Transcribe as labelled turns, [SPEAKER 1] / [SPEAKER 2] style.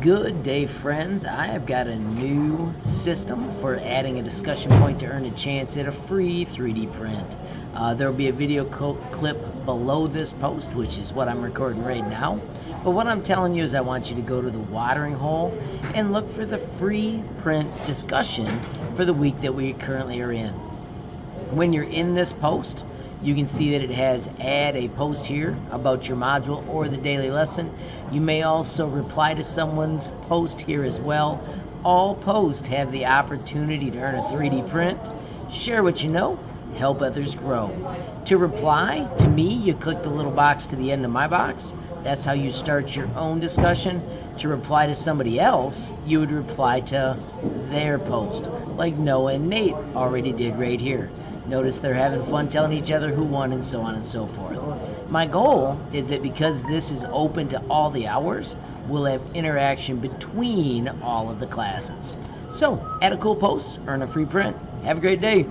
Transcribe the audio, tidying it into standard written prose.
[SPEAKER 1] Good day, friends. I have got a new system for adding a discussion point to earn a chance at a free 3D print. There will be a video clip below this post, which is what I'm recording right now. But what I'm telling you is I want you to go to the watering hole and look for the free print discussion for the week that we currently are in. When you're in this post, you can see that it has add a post here about your module or the daily lesson. You may also reply to someone's post here as well. All posts have the opportunity to earn a 3D print. Share what you know, help others grow. To reply to me, you click the little box to the end of my box. That's how you start your own discussion. To reply to somebody else, you would reply to their post, like Noah and Nate already did right here. Notice they're having fun telling each other who won and so on and so forth. My goal is that because this is open to all the hours, we'll have interaction between all of the classes. So, add a cool post, earn a free print. Have a great day.